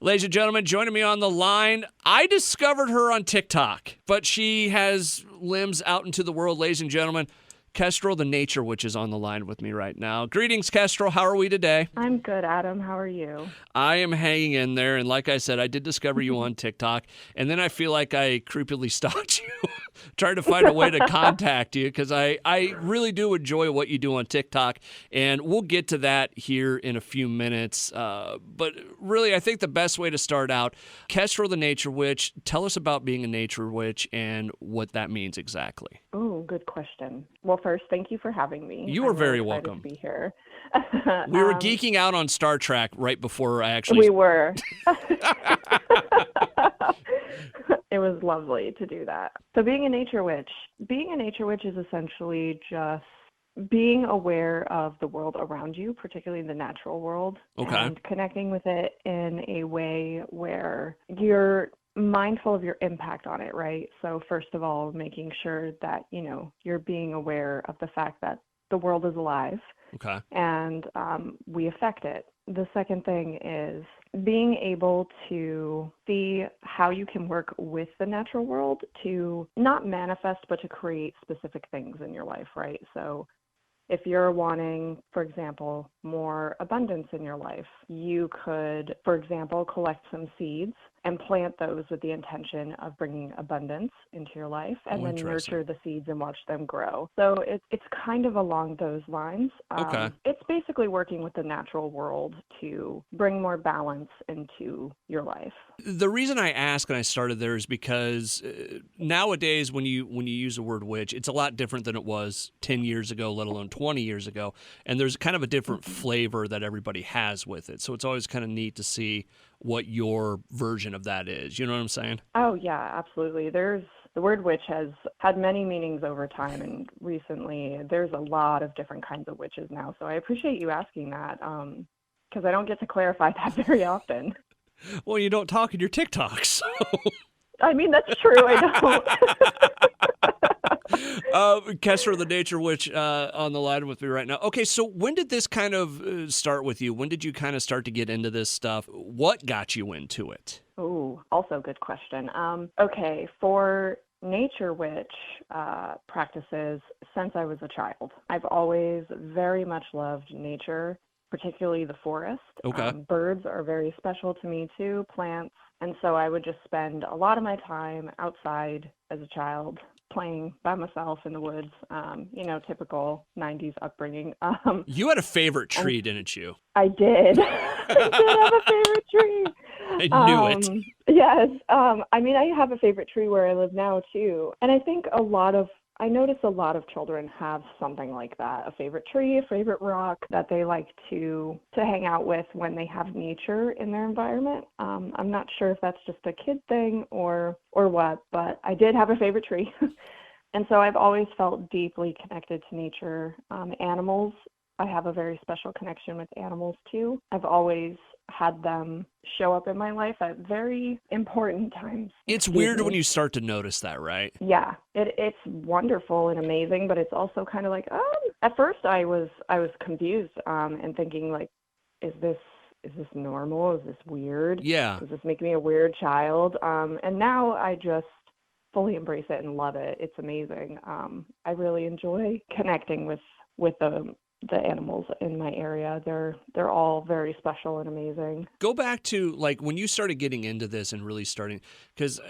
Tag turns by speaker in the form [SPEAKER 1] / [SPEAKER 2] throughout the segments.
[SPEAKER 1] Ladies and gentlemen, joining me on the line, I discovered her on TikTok, but she has limbs out into the world. Ladies and gentlemen, Kestrel, the nature witch, is on the line with me right now. Greetings, Kestrel. How are we today?
[SPEAKER 2] I'm good, Adam. How are you?
[SPEAKER 1] I am hanging in there, and like I said, I did discover you on TikTok, and then I feel like I creepily stalked you, trying to find a way to contact you, because I really do enjoy what you do on TikTok, and we'll get to that here in a few minutes. But really, I think the best way to start out, Kestrel, the nature witch, tell us about being a nature witch and what that means exactly.
[SPEAKER 2] Oh, good question. Well, first, thank you for having me.
[SPEAKER 1] You are very
[SPEAKER 2] really
[SPEAKER 1] welcome.
[SPEAKER 2] To be here.
[SPEAKER 1] We were geeking out on Star Trek right before I actually...
[SPEAKER 2] We were. It was lovely to do that. So being a nature witch is essentially just being aware of the world around you, particularly the natural world,
[SPEAKER 1] Okay.
[SPEAKER 2] And connecting with it in a way where you're mindful of your impact on it, right? So first of all, making sure that, you're being aware of the fact that the world is alive.
[SPEAKER 1] Okay.
[SPEAKER 2] And we affect it. The second thing is being able to see how you can work with the natural world to not manifest, but to create specific things in your life, right? So if you're wanting, for example, more abundance in your life, you could, for example, collect some seeds and plant those with the intention of bringing abundance into your life, and then nurture the seeds and watch them grow. So it's kind of along those lines.
[SPEAKER 1] Okay.
[SPEAKER 2] It's basically working with the natural world to bring more balance into your life.
[SPEAKER 1] The reason I ask and I started there is because nowadays when you use the word witch, it's a lot different than it was 10 years ago, let alone 20 years ago. And there's kind of a different flavor that everybody has with it. So it's always kind of neat to see what your version of that is. You know what I'm saying?
[SPEAKER 2] Oh, yeah, absolutely. The word witch has had many meanings over time, and recently there's a lot of different kinds of witches now. So I appreciate you asking that, because I don't get to clarify that very often.
[SPEAKER 1] Well, you don't talk in your TikToks. So.
[SPEAKER 2] I mean, that's true. I
[SPEAKER 1] don't. Kestrel, the nature witch, on the line with me right now. Okay, so when did this kind of start with you? When did you kind of start to get into this stuff? What got you into it?
[SPEAKER 2] Oh, also good question. Okay, for nature witch practices since I was a child. I've always very much loved nature, particularly the forest.
[SPEAKER 1] Okay.
[SPEAKER 2] Birds are very special to me too, plants. And so I would just spend a lot of my time outside as a child, playing by myself in the woods, typical 90s upbringing.
[SPEAKER 1] You had a favorite tree, didn't you?
[SPEAKER 2] I did. I did have a favorite tree.
[SPEAKER 1] I knew it.
[SPEAKER 2] Yes. I have a favorite tree where I live now too. And I think I notice a lot of children have something like that, a favorite tree, a favorite rock that they like to hang out with when they have nature in their environment. I'm not sure if that's just a kid thing or what, but I did have a favorite tree. And so I've always felt deeply connected to nature. Animals, I have a very special connection with animals too. I've always had them show up in my life at very important times.
[SPEAKER 1] It's weird when you start to notice that, right?
[SPEAKER 2] Yeah, it's wonderful and amazing, but it's also kind of like, at first I was confused and thinking like, is this normal? Is this weird?
[SPEAKER 1] Yeah.
[SPEAKER 2] Does this make me a weird child? And now I just fully embrace it and love it. It's amazing. I really enjoy connecting with the animals in my area. They're all very special and amazing.
[SPEAKER 1] Go back to like when you started getting into this and really starting, because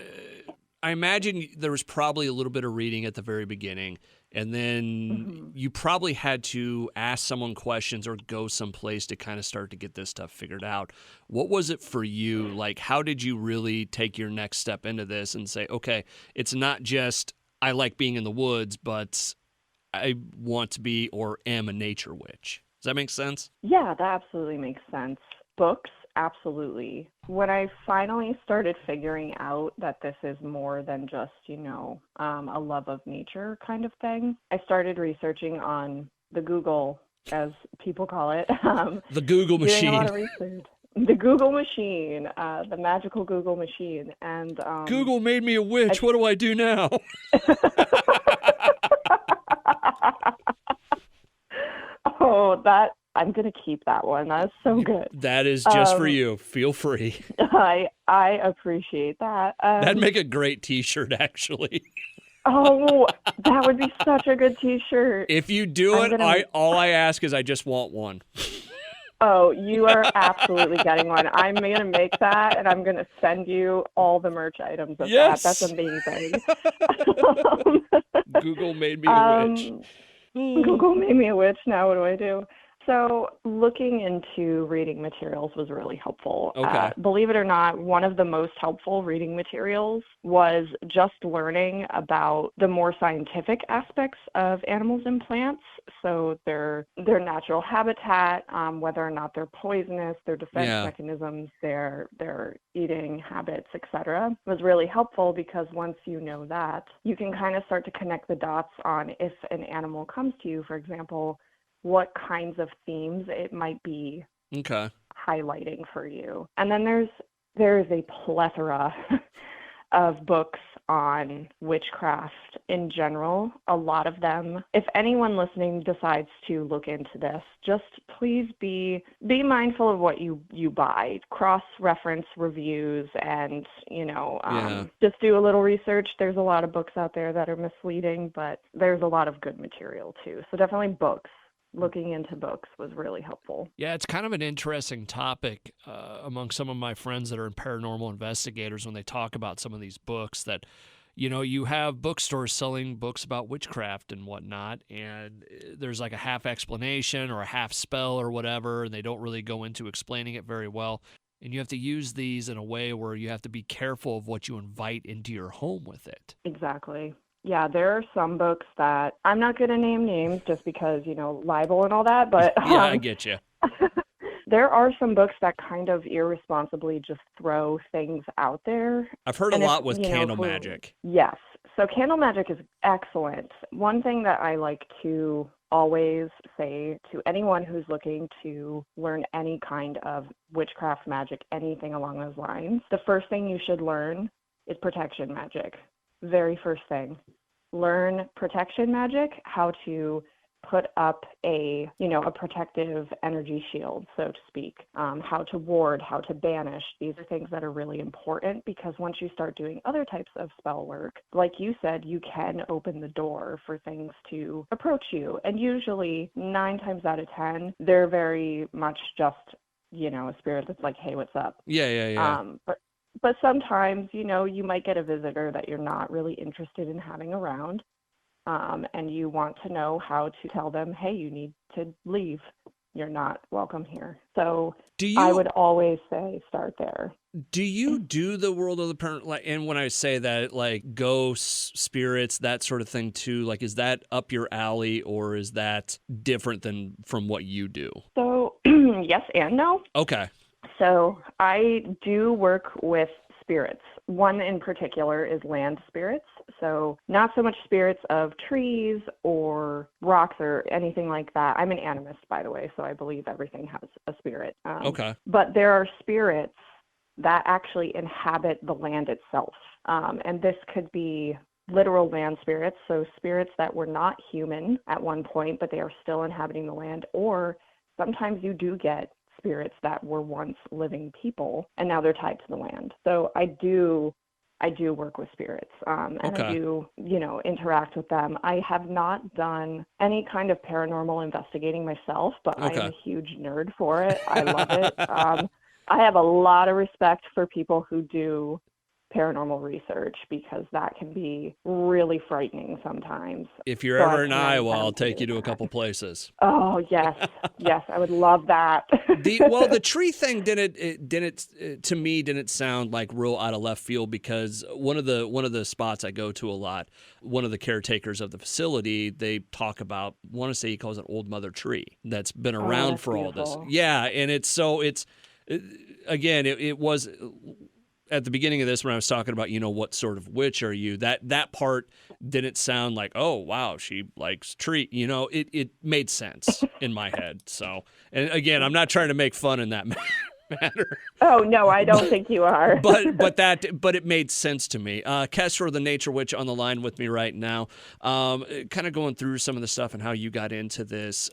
[SPEAKER 1] I imagine there was probably a little bit of reading at the very beginning, and then you probably had to ask someone questions or go someplace to kind of start to get this stuff figured out. What was it for you? Like, how did you really take your next step into this and say, okay, it's not just I like being in the woods, but I want to be or am a nature witch. Does that make sense?
[SPEAKER 2] Yeah, that absolutely makes sense. Books, absolutely. When I finally started figuring out that this is more than just, a love of nature kind of thing, I started researching on the Google, as people call it.
[SPEAKER 1] The Google machine.
[SPEAKER 2] Doing a lot of research. The Google machine, the magical Google machine. And
[SPEAKER 1] Google made me a witch. What do I do now?
[SPEAKER 2] Oh, that I'm going to keep that one. That's so good.
[SPEAKER 1] That is just for you. Feel free.
[SPEAKER 2] I appreciate that.
[SPEAKER 1] That'd make a great T-shirt, actually.
[SPEAKER 2] Oh, that would be such a good T-shirt.
[SPEAKER 1] If you do all I ask is I just want one.
[SPEAKER 2] Oh, you are absolutely getting one. I'm going to make that, and I'm going to send you all the merch items of that. That's amazing.
[SPEAKER 1] Google made me a witch.
[SPEAKER 2] Google made me a witch. Now what do I do? So looking into reading materials was really helpful.
[SPEAKER 1] Okay.
[SPEAKER 2] Believe it or not, one of the most helpful reading materials was just learning about the more scientific aspects of animals and plants. So their natural habitat, whether or not they're poisonous, their defense mechanisms, their eating habits, etc., was really helpful because once you know that, you can kind of start to connect the dots on if an animal comes to you, for example, what kinds of themes it might be highlighting for you. And then there is a plethora of books on witchcraft in general. A lot of them, if anyone listening decides to look into this, just please be mindful of what you buy. Cross-reference reviews and, just do a little research. There's a lot of books out there that are misleading, but there's a lot of good material too. So definitely books. Looking into books was really helpful.
[SPEAKER 1] Yeah, it's kind of an interesting topic among some of my friends that are paranormal investigators when they talk about some of these books that, you have bookstores selling books about witchcraft and whatnot, and there's like a half explanation or a half spell or whatever, and they don't really go into explaining it very well. And you have to use these in a way where you have to be careful of what you invite into your home with it.
[SPEAKER 2] Exactly. Yeah, there are some books that I'm not going to name names just because, libel and all that, but
[SPEAKER 1] yeah, I get you.
[SPEAKER 2] There are some books that kind of irresponsibly just throw things out there.
[SPEAKER 1] I've heard a lot with candle magic.
[SPEAKER 2] Yes. So candle magic is excellent. One thing that I like to always say to anyone who's looking to learn any kind of witchcraft magic, anything along those lines, the first thing you should learn is protection magic. Very first thing. Learn protection magic, how to put up a protective energy shield, so to speak, how to ward, how to banish. These are things that are really important because once you start doing other types of spell work, like you said, you can open the door for things to approach you. And usually 9 times out of 10, they're very much just, a spirit that's like, hey, what's up?
[SPEAKER 1] Yeah.
[SPEAKER 2] But sometimes, you might get a visitor that you're not really interested in having around, and you want to know how to tell them, hey, you need to leave. You're not welcome here. So I would always say start there.
[SPEAKER 1] Do you do the world of the parent, and when I say that, like ghosts, spirits, that sort of thing too, like is that up your alley or is that different from what you do?
[SPEAKER 2] So yes and no.
[SPEAKER 1] Okay.
[SPEAKER 2] So I do work with spirits. One in particular is land spirits. So not so much spirits of trees or rocks or anything like that. I'm an animist, by the way, so I believe everything has a spirit.
[SPEAKER 1] Okay.
[SPEAKER 2] But there are spirits that actually inhabit the land itself. And this could be literal land spirits, so spirits that were not human at one point, but they are still inhabiting the land. Or sometimes you do get spirits that were once living people and now they're tied to the land. So I do work with spirits, and I do, interact with them. I have not done any kind of paranormal investigating myself, but I am a huge nerd for it. I love it. I have a lot of respect for people who do paranormal research because that can be really frightening sometimes.
[SPEAKER 1] If you're ever in Iowa, I'll take you to a couple places.
[SPEAKER 2] Oh, yes. Yes, I would love that.
[SPEAKER 1] The tree thing didn't sound like real out of left field because one of the spots I go to a lot, one of the caretakers of the facility, they talk about, I want to say he calls it Old Mother Tree that's been around for
[SPEAKER 2] beautiful.
[SPEAKER 1] all this. Yeah, and it was at the beginning of this when I was talking about, what sort of witch are you, that part didn't sound like, oh, wow, she likes tree. It made sense in my head. So, and again, I'm not trying to make fun in that matter.
[SPEAKER 2] Oh, no, I don't think you are.
[SPEAKER 1] But it made sense to me. Kestrel, the Nature Witch, on the line with me right now, kind of going through some of the stuff and how you got into this.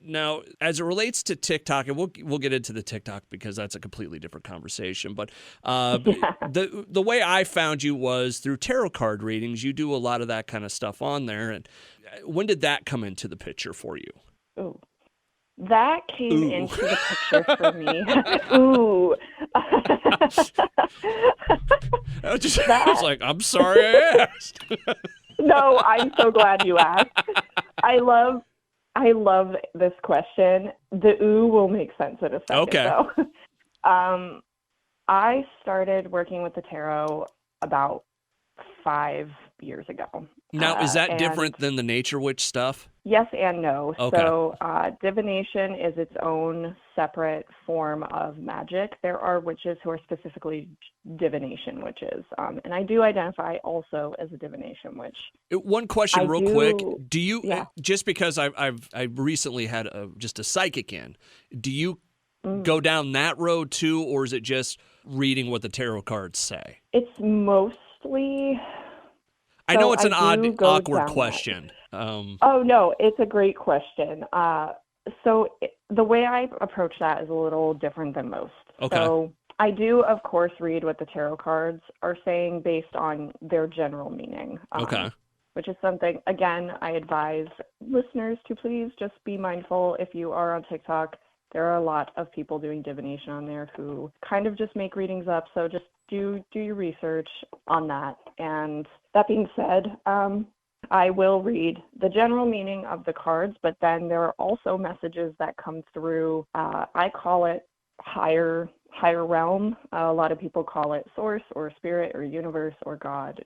[SPEAKER 1] Now, as it relates to TikTok, and we'll get into the TikTok because that's a completely different conversation. But
[SPEAKER 2] Yeah.
[SPEAKER 1] the way I found you was through tarot card readings. You do a lot of that kind of stuff on there. And when did that come into the picture for you?
[SPEAKER 2] Ooh. That came
[SPEAKER 1] Ooh.
[SPEAKER 2] into the picture for me. Ooh.
[SPEAKER 1] I was like, I'm sorry I asked.
[SPEAKER 2] No, I'm so glad you asked. I love this question. The ooh will make sense in a second,
[SPEAKER 1] Okay.
[SPEAKER 2] though. I started working with the tarot about 5 years ago.
[SPEAKER 1] Now, is that
[SPEAKER 2] And
[SPEAKER 1] different than the Nature Witch stuff?
[SPEAKER 2] yes and no.
[SPEAKER 1] Okay.
[SPEAKER 2] So divination is its own separate form of magic. There are witches who are specifically divination witches. And I do identify also as a divination witch.
[SPEAKER 1] One question,
[SPEAKER 2] I
[SPEAKER 1] real
[SPEAKER 2] do-
[SPEAKER 1] quick: do you
[SPEAKER 2] yeah.
[SPEAKER 1] just because I recently had just a psychic in? Do you
[SPEAKER 2] Mm.
[SPEAKER 1] go down that road too, or is it just reading what the tarot cards say?
[SPEAKER 2] It's mostly...
[SPEAKER 1] I know it's
[SPEAKER 2] I
[SPEAKER 1] an
[SPEAKER 2] do
[SPEAKER 1] odd,
[SPEAKER 2] go
[SPEAKER 1] awkward
[SPEAKER 2] down that.
[SPEAKER 1] question.
[SPEAKER 2] Oh, no, it's a great question. The way I approach that is a little different than most.
[SPEAKER 1] Okay.
[SPEAKER 2] So I do, of course, read what the tarot cards are saying based on their general meaning.
[SPEAKER 1] Okay.
[SPEAKER 2] Which is something, again, I advise listeners to please just be mindful if you are on TikTok. There are a lot of people doing divination on there who kind of just make readings up. So just do your research on that. And that being said, I will read the general meaning of the cards, but then there are also messages that come through. I call it higher realm. A lot of people call it source or spirit or universe or God,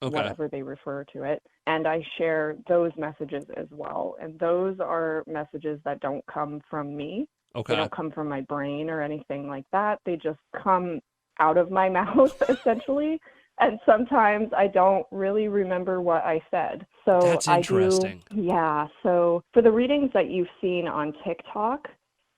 [SPEAKER 2] whatever they refer to it. And I share those messages as well. And those are messages that don't come from me.
[SPEAKER 1] Okay.
[SPEAKER 2] They don't come from my brain or anything like that. They just come out of my mouth, essentially. And sometimes I don't really remember what I said. So
[SPEAKER 1] That's interesting.
[SPEAKER 2] Yeah. So for the readings that you've seen on TikTok,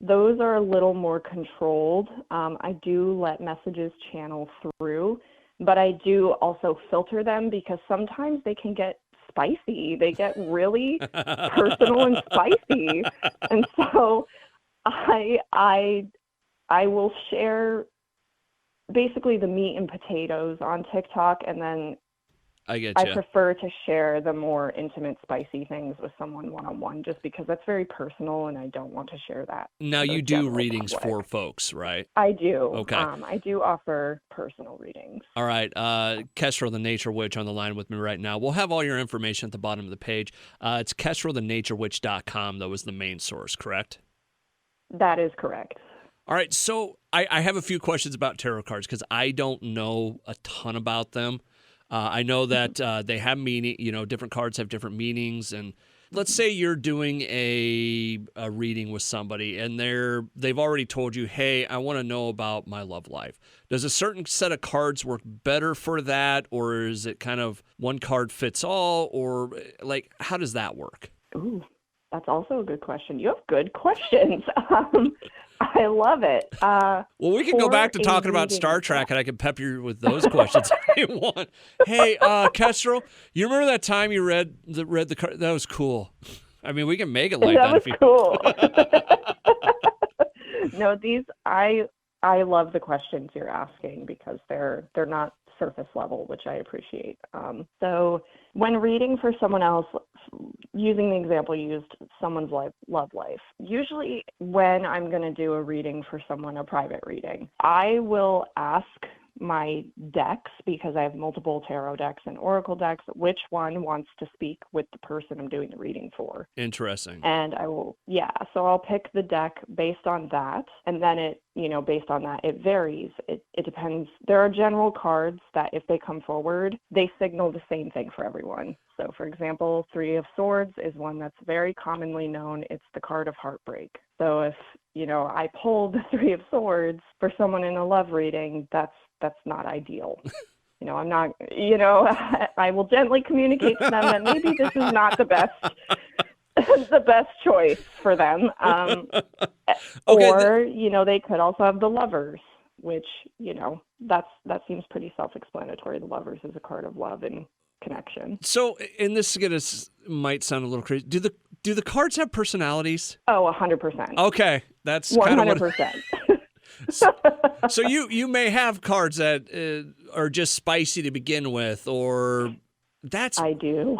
[SPEAKER 2] those are a little more controlled. I do let messages channel through, but I do also filter them because sometimes they can get spicy. They get really personal and spicy. And so I will share basically the meat and potatoes on TikTok, and then
[SPEAKER 1] I get
[SPEAKER 2] I
[SPEAKER 1] you.
[SPEAKER 2] prefer to share the more intimate, spicy things with someone one-on-one, just because that's very personal, and I don't want to share that.
[SPEAKER 1] Now,
[SPEAKER 2] to the
[SPEAKER 1] you do
[SPEAKER 2] general
[SPEAKER 1] readings
[SPEAKER 2] public.
[SPEAKER 1] for folks, right?
[SPEAKER 2] I do.
[SPEAKER 1] Okay.
[SPEAKER 2] I do offer personal readings.
[SPEAKER 1] All right. Kestrel, the Nature Witch, on the line with me right now. We'll have all your information at the bottom of the page. It's kestrelthenaturewitch.com, though, is the main source, correct?
[SPEAKER 2] That is correct.
[SPEAKER 1] All right, so I have a few questions about tarot cards because I don't know a ton about them. I know that they have meaning, different cards have different meanings. And let's say you're doing a reading with somebody and they've already told you, hey, I want to know about my love life. Does a certain set of cards work better for that? Or is it kind of one card fits all? Or like, how does that work?
[SPEAKER 2] Ooh, that's also a good question. You have good questions. I love it.
[SPEAKER 1] Well, we can go back to talking about Star Trek, and I can pep you with those questions if you want. Hey, Kestrel, you remember that time you read the card? That was cool. I mean, we can make it like that.
[SPEAKER 2] That was cool. No, I love the questions you're asking because they're not surface level, which I appreciate. So when reading for someone else, using the example you used, someone's love life, usually when I'm going to do a reading for someone, a private reading, I will ask my decks, because I have multiple tarot decks and oracle decks, which one wants to speak with the person I'm doing the reading for.
[SPEAKER 1] Interesting.
[SPEAKER 2] And so I'll pick the deck based on that. And then based on that, it varies. It depends. There are general cards that if they come forward, they signal the same thing for everyone. So for example, Three of Swords is one that's very commonly known. It's the card of heartbreak. So if, I pull the Three of Swords for someone in a love reading, that's not ideal. I'm not, I will gently communicate to them that maybe this is not the best. the best choice for them.
[SPEAKER 1] Okay.
[SPEAKER 2] Or, they could also have the lovers, which, that seems pretty self-explanatory. The lovers is a card of love and connection.
[SPEAKER 1] So, and might sound a little crazy. Do the cards have personalities?
[SPEAKER 2] Oh, 100%.
[SPEAKER 1] Okay, that's kind of what.
[SPEAKER 2] 100%.
[SPEAKER 1] So you may have cards that are just spicy to begin with, or that's.
[SPEAKER 2] I do.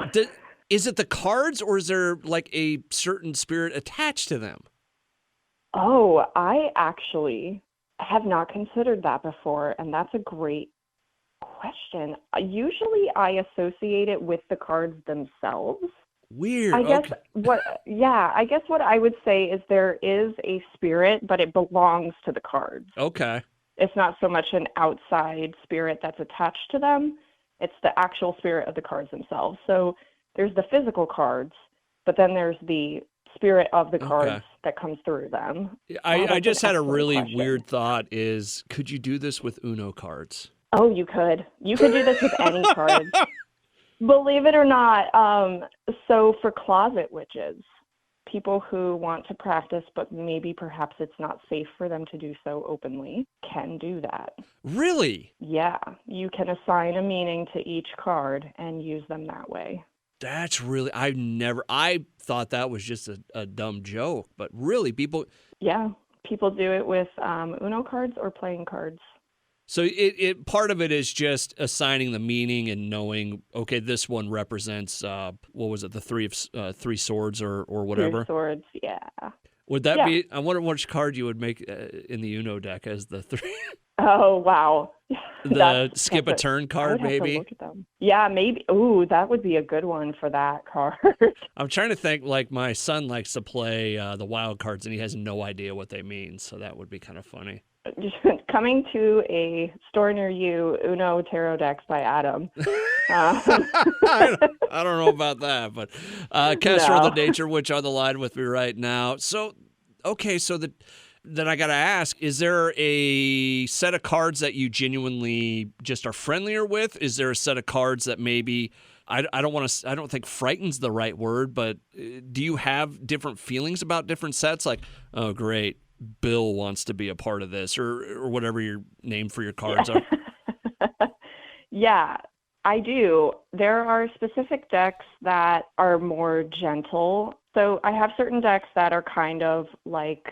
[SPEAKER 1] Is it the cards, or is there like a certain spirit attached to them?
[SPEAKER 2] Oh, I actually have not considered that before, and that's a great question. Usually I associate it with the cards themselves.
[SPEAKER 1] Weird.
[SPEAKER 2] I guess
[SPEAKER 1] Okay.
[SPEAKER 2] I guess what I would say is there is a spirit, but it belongs to the cards.
[SPEAKER 1] Okay.
[SPEAKER 2] It's not so much an outside spirit that's attached to them. It's the actual spirit of the cards themselves. So there's the physical cards, but then there's the spirit of the cards that comes through them.
[SPEAKER 1] I just had a really
[SPEAKER 2] question.
[SPEAKER 1] weird thought is, could you do this with Uno cards?
[SPEAKER 2] Oh, you could. You could do this with any cards. Believe it or not. So for closet witches, people who want to practice, but maybe perhaps it's not safe for them to do so openly, can do that.
[SPEAKER 1] Really?
[SPEAKER 2] Yeah. You can assign a meaning to each card and use them that way.
[SPEAKER 1] That's really, I thought that was just a dumb joke, but really people.
[SPEAKER 2] Yeah. People do it with Uno cards or playing cards.
[SPEAKER 1] So it part of it is just assigning the meaning and knowing, okay, this one represents, what was it, the three swords or whatever?
[SPEAKER 2] 3 swords, yeah.
[SPEAKER 1] Would that be, I wonder which card you would make in the Uno deck as the 3.
[SPEAKER 2] Oh, wow.
[SPEAKER 1] The skip a turn card, maybe?
[SPEAKER 2] To look at them. Yeah, maybe. Ooh, that would be a good one for that card.
[SPEAKER 1] I'm trying to think, like my son likes to play the wild cards and he has no idea what they mean, so that would be kind of funny.
[SPEAKER 2] Coming to a store near you, Uno Tarot Decks by Adam.
[SPEAKER 1] I don't know about that, but Kestrel,
[SPEAKER 2] No.
[SPEAKER 1] the Nature Witch, on the line with me right now. So, okay, so then I got to ask, is there a set of cards that you genuinely just are friendlier with? Is there a set of cards that maybe, I don't think frighten's the right word, but do you have different feelings about different sets? Like, oh, great, Bill wants to be a part of this, or whatever your name for your cards are.
[SPEAKER 2] Yeah, I do. There are specific decks that are more gentle. So I have certain decks that are kind of like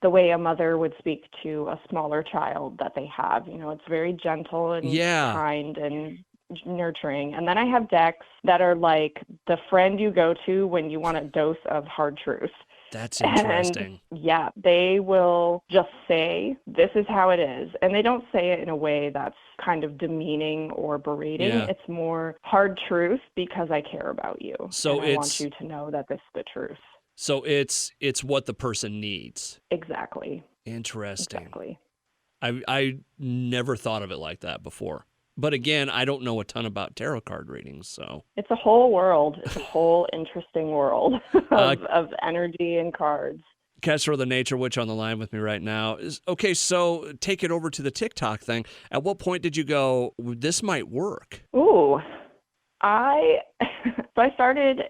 [SPEAKER 2] the way a mother would speak to a smaller child that they have. It's very gentle and kind and nurturing. And then I have decks that are like the friend you go to when you want a dose of hard truth.
[SPEAKER 1] That's interesting.
[SPEAKER 2] And yeah, they will just say, this is how it is. And they don't say it in a way that's kind of demeaning or berating.
[SPEAKER 1] Yeah.
[SPEAKER 2] It's more hard truth because I care about you.
[SPEAKER 1] So
[SPEAKER 2] and I want you to know that this is the truth.
[SPEAKER 1] So it's what the person needs.
[SPEAKER 2] Exactly.
[SPEAKER 1] Interesting.
[SPEAKER 2] Exactly.
[SPEAKER 1] I never thought of it like that before. But again, I don't know a ton about tarot card readings, so.
[SPEAKER 2] It's a whole world. It's a whole interesting world of energy and cards.
[SPEAKER 1] Kestrel, the Nature Witch, on the line with me right now. Okay, so take it over to the TikTok thing. At what point did you go, this might work?
[SPEAKER 2] Ooh, I started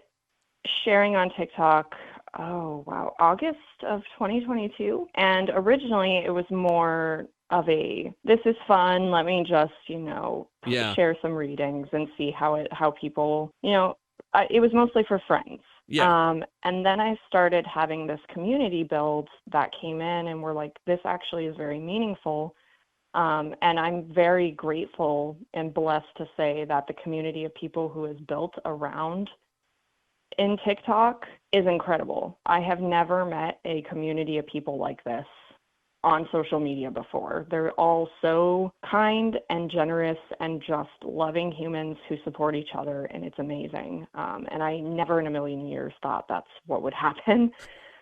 [SPEAKER 2] sharing on TikTok, August of 2022. And originally it was more of this is fun, let me just, share some readings and see how people, it was mostly for friends.
[SPEAKER 1] Yeah.
[SPEAKER 2] And then I started having this community build that came in and were like, this actually is very meaningful. And I'm very grateful and blessed to say that the community of people who is built around in TikTok is incredible. I have never met a community of people like this on social media before. They're all so kind and generous and just loving humans who support each other, and it's amazing. And I never in a million years thought that's what would happen.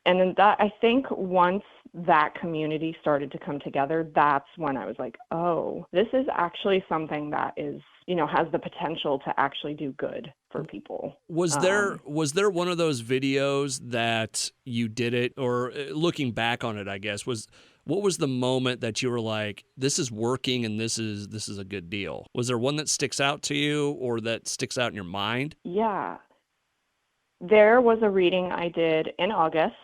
[SPEAKER 2] And then I think once that community started to come together, that's when I was like, oh, this is actually something that is, has the potential to actually do good for people.
[SPEAKER 1] Was there one of those videos that you did it, or looking back on it, I guess, what was the moment that you were like, this is working and this is a good deal? Was there one that sticks out to you or that sticks out in your mind?
[SPEAKER 2] Yeah. There was a reading I did in August.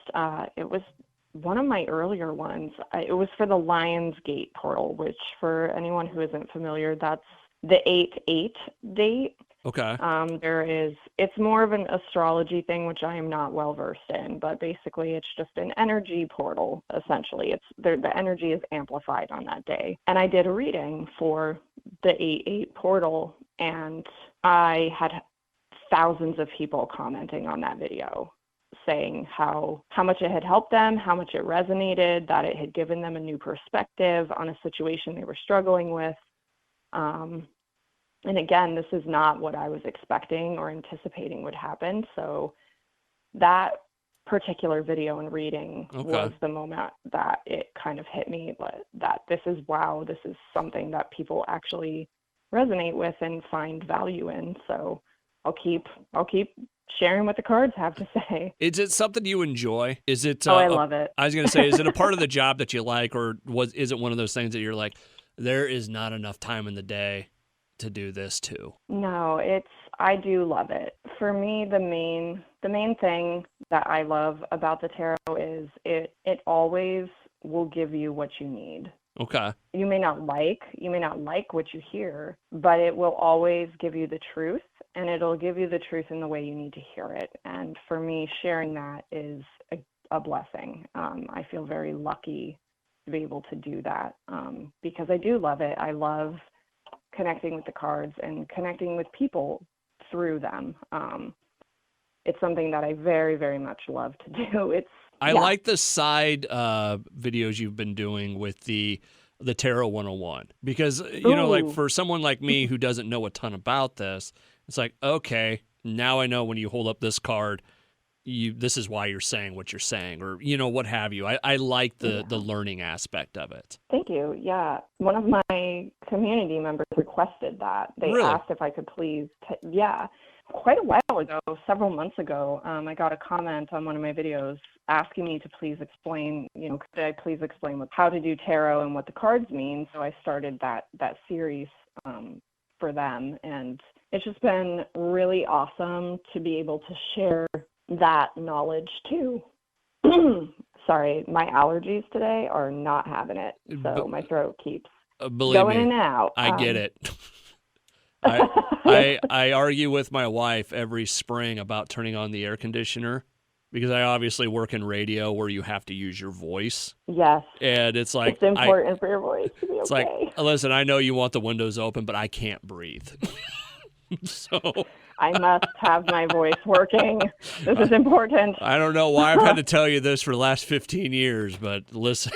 [SPEAKER 2] It was one of my earlier ones. It was for the Lionsgate portal, which for anyone who isn't familiar, that's the 8/8 date.
[SPEAKER 1] Okay.
[SPEAKER 2] It's more of an astrology thing, which I am not well versed in, but basically it's just an energy portal, essentially. The energy is amplified on that day. And I did a reading for the 8/8 portal, and I had thousands of people commenting on that video, saying how much it had helped them, how much it resonated, that it had given them a new perspective on a situation they were struggling with. And again, this is not what I was expecting or anticipating would happen. So that particular video and reading was the moment that it kind of hit me that this is something that people actually resonate with and find value in. So I'll keep sharing what the cards have to say.
[SPEAKER 1] Is it something you enjoy? Is it?
[SPEAKER 2] I love it.
[SPEAKER 1] I was going to say, is it a part of the job that you like, or is it one of those things that you're like, there is not enough time in the day to do this too?
[SPEAKER 2] No, I do love it. For me, the main thing that I love about the tarot is it always will give you what you need.
[SPEAKER 1] Okay.
[SPEAKER 2] You may not like what you hear, but it will always give you the truth, and it'll give you the truth in the way you need to hear it. And for me, sharing that is a blessing. I feel very lucky to be able to do that because I do love it. I love connecting with the cards and connecting with people through them. It's something that I very, very much love to do.
[SPEAKER 1] I like the side videos you've been doing with the Tarot 101 because, like for someone like me who doesn't know a ton about this, it's like, okay, now I know when you hold up this card, this is why you're saying what you're saying, or, what have you. I like the learning aspect of it.
[SPEAKER 2] Thank you. Yeah. One of my community members requested that. They asked if I could please, quite a while ago, several months ago, I got a comment on one of my videos asking me to please explain, could I please explain how to do tarot and what the cards mean? So I started that series for them, and it's just been really awesome to be able to share that knowledge too. Sorry, my allergies today are not having it, so my throat keeps going in and out.
[SPEAKER 1] I get it. I argue with my wife every spring about turning on the air conditioner because I obviously work in radio where you have to use your voice.
[SPEAKER 2] Yes.
[SPEAKER 1] And it's like
[SPEAKER 2] it's important for your voice to be okay.
[SPEAKER 1] It's like, listen, I know you want the windows open, but I can't breathe. So
[SPEAKER 2] I must have my voice working. This is important.
[SPEAKER 1] I don't know why I've had to tell you this for the last 15 years, but listen.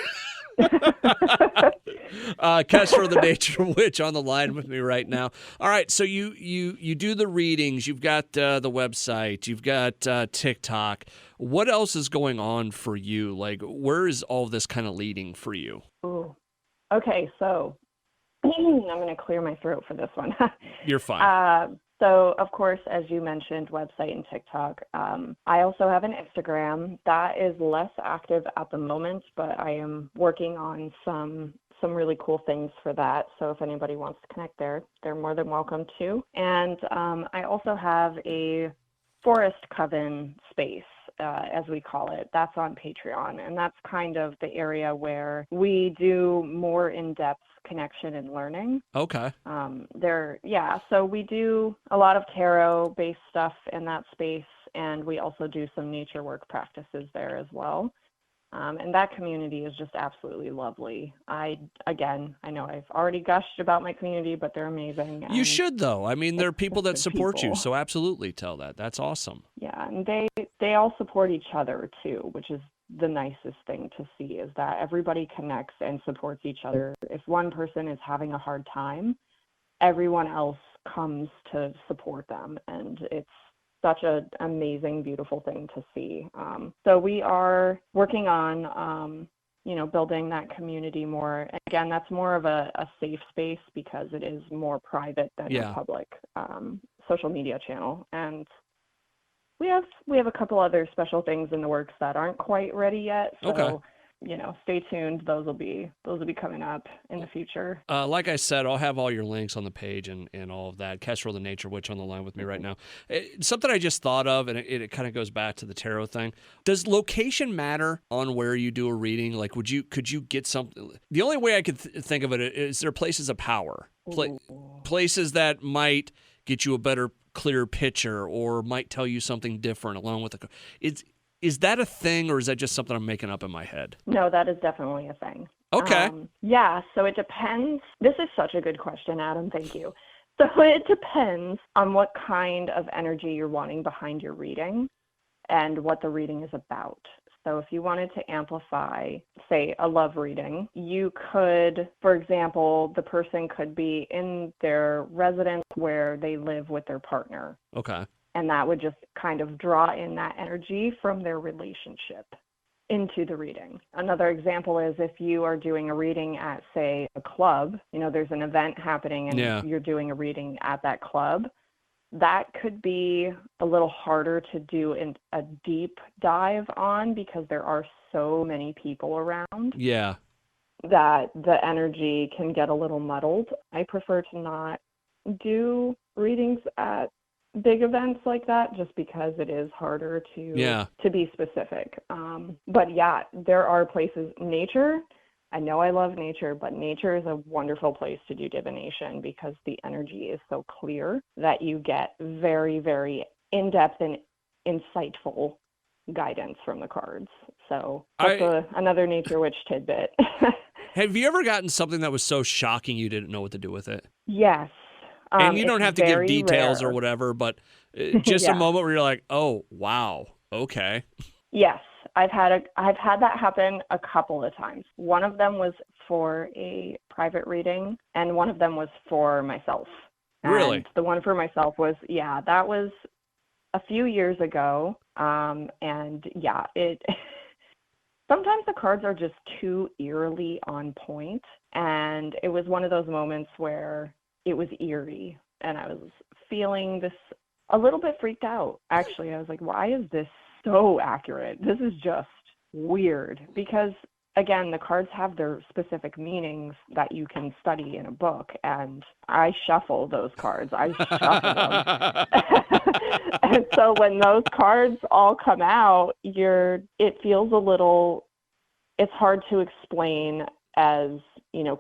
[SPEAKER 1] Kestrel, the Nature Witch, on the line with me right now. All right, so you do the readings. You've got the website. You've got TikTok. What else is going on for you? Like, where is all this kind of leading for you?
[SPEAKER 2] Ooh. Okay, so I'm going to clear my throat for this one.
[SPEAKER 1] You're fine.
[SPEAKER 2] So, of course, as you mentioned, website and TikTok. I also have an Instagram. That is less active at the moment, but I am working on some really cool things for that. So if anybody wants to connect there, they're more than welcome to. And I also have a Forest Coven space, as we call it. That's on Patreon. And that's kind of the area where we do more in-depth connection and learning.
[SPEAKER 1] Okay.
[SPEAKER 2] So we do a lot of tarot-based stuff in that space, and we also do some nature work practices there as well. And that community is just absolutely lovely. I know I've already gushed about my community, but they're amazing.
[SPEAKER 1] You should, though. I mean, there are people that support you, so absolutely tell that. That's awesome.
[SPEAKER 2] Yeah, and they all support each other, too, which is the nicest thing to see, is that everybody connects and supports each other. If one person is having a hard time, everyone else comes to support them, and it's such an amazing, beautiful thing to see. So we are working on, building that community more. Again, that's more of a safe space because it is more private than a public social media channel. And we have a couple other special things in the works that aren't quite ready yet. So stay tuned. Those will be coming up in the future.
[SPEAKER 1] Like I said, I'll have all your links on the page and all of that. Kestrel, the Nature Witch, on the line with me right now. Something I just thought of, and it kind of goes back to the tarot thing. Does location matter on where you do a reading? Like, could you get something? The only way I could think of it is there places of power, places that might get you a better, clearer picture, or might tell you something different along with the. Is that a thing, or is that just something I'm making up in my head?
[SPEAKER 2] No, that is definitely a thing.
[SPEAKER 1] Okay.
[SPEAKER 2] Yeah, so it depends. This is such a good question, Adam. Thank you. So it depends on what kind of energy you're wanting behind your reading and what the reading is about. So if you wanted to amplify, say, a love reading, you could, for example, the person could be in their residence where they live with their partner.
[SPEAKER 1] Okay.
[SPEAKER 2] And that would just kind of draw in that energy from their relationship into the reading. Another example is if you are doing a reading at, say, a club, there's an event happening and you're doing a reading at that club, that could be a little harder to do a deep dive on because there are so many people around.
[SPEAKER 1] Yeah.
[SPEAKER 2] That the energy can get a little muddled. I prefer to not do readings at big events like that just because it is harder to be specific. But yeah, there are places, nature, I know I love nature, but nature is a wonderful place to do divination because the energy is so clear that you get very, very in-depth and insightful guidance from the cards. So that's another Nature Witch tidbit.
[SPEAKER 1] Have you ever gotten something that was so shocking you didn't know what to do with it?
[SPEAKER 2] Yes.
[SPEAKER 1] And you don't have to give details
[SPEAKER 2] rare.
[SPEAKER 1] or whatever, but just a moment where you're like, oh, wow, okay.
[SPEAKER 2] Yes, I've had that happen a couple of times. One of them was for a private reading, and one of them was for myself.
[SPEAKER 1] Really?
[SPEAKER 2] And the one for myself was, that was a few years ago. Sometimes the cards are just too eerily on point, and it was one of those moments where it was eerie, and I was feeling this a little bit freaked out. Actually, I was like, why is this so accurate? This is just weird. Because, again, the cards have their specific meanings that you can study in a book, and I shuffle those cards. I shuffle them. And so when those cards all come out, it feels it's hard to explain as,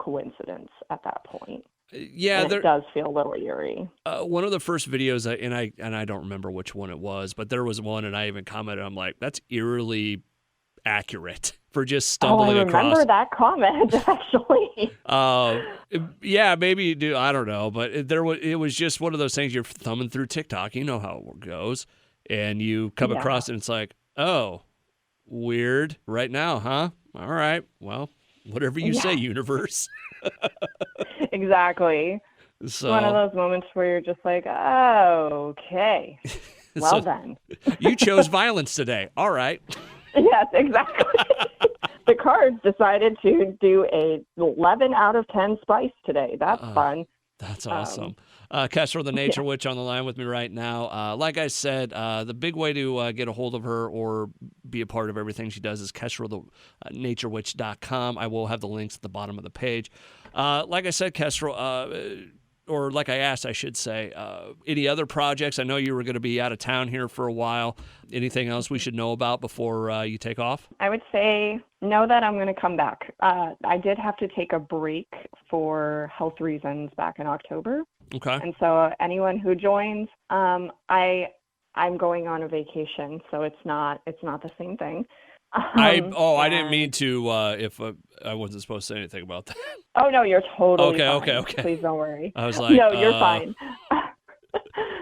[SPEAKER 2] coincidence at that point.
[SPEAKER 1] Yeah,
[SPEAKER 2] it does feel a little eerie.
[SPEAKER 1] One of the first videos, and I don't remember which one it was, but there was one, and I even commented, I'm like, that's eerily accurate for just stumbling across.
[SPEAKER 2] I remember that comment, actually.
[SPEAKER 1] Yeah, maybe you do. I don't know, but it was just one of those things. You're thumbing through TikTok, you know how it goes, and you come across it, and it's like, oh, weird. Right now, huh? All right. Well, whatever you say, universe.
[SPEAKER 2] Exactly. So, one of those moments where you're just like, oh, okay. Well, then.
[SPEAKER 1] You chose violence today. All right.
[SPEAKER 2] Yes, exactly. The cards decided to do a 11 out of 10 spice today. That's fun.
[SPEAKER 1] That's awesome. Kestrel, the Nature Witch, on the line with me right now. Like I said, the big way to get a hold of her or be a part of everything she does is KestrelTheNatureWitch.com. I will have the links at the bottom of the page. Like I said, Kestrel, or like I asked, I should say, any other projects? I know you were going to be out of town here for a while. Anything else we should know about before you take off?
[SPEAKER 2] I would say know that I'm going to come back. I did have to take a break for health reasons back in October.
[SPEAKER 1] Okay.
[SPEAKER 2] And so anyone who joins, I'm going on a vacation, so it's not the same thing.
[SPEAKER 1] I didn't mean to. If I wasn't supposed to say anything about that.
[SPEAKER 2] Oh no, you're totally fine.
[SPEAKER 1] Okay.
[SPEAKER 2] Please don't worry.
[SPEAKER 1] I was like,
[SPEAKER 2] no, you're fine.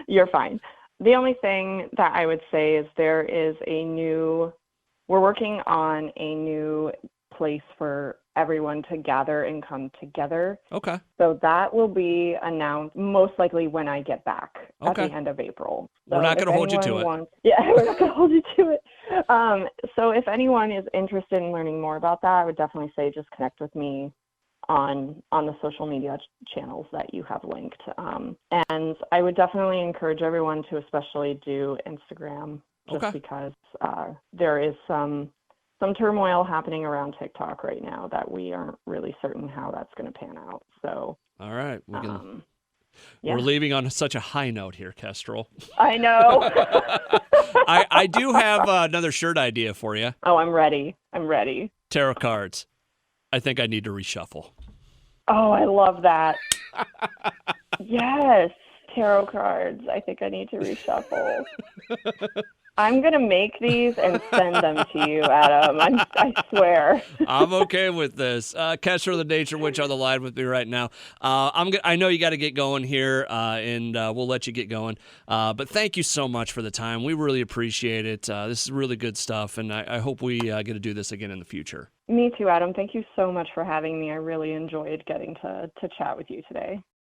[SPEAKER 2] You're fine. The only thing that I would say is we're working on a new place for everyone to gather and come together.
[SPEAKER 1] Okay.
[SPEAKER 2] So that will be announced most likely when I get back at the end of April. So
[SPEAKER 1] we're not going to hold you to it.
[SPEAKER 2] We're not going to hold you to it. So if anyone is interested in learning more about that, I would definitely say just connect with me on the social media channels that you have linked. And I would definitely encourage everyone to especially do Instagram just because there is some some turmoil happening around TikTok right now that we aren't really certain how that's going to pan out. So,
[SPEAKER 1] All right.
[SPEAKER 2] yeah.
[SPEAKER 1] We're leaving on such a high note here, Kestrel.
[SPEAKER 2] I know.
[SPEAKER 1] I do have another shirt idea for you.
[SPEAKER 2] Oh, I'm ready. I'm ready.
[SPEAKER 1] Tarot cards. I think I need to reshuffle.
[SPEAKER 2] Oh, I love that. Yes. Tarot cards. I think I need to reshuffle. I'm going to make these and send them to you, Adam. I swear.
[SPEAKER 1] I'm okay with this. Kestrel, the Nature Witch, on the line with me right now. I know you got to get going here, and we'll let you get going. But thank you so much for the time. We really appreciate it. This is really good stuff, and I hope we get to do this again in the future.
[SPEAKER 2] Me too, Adam. Thank you so much for having me. I really enjoyed getting to chat with you today.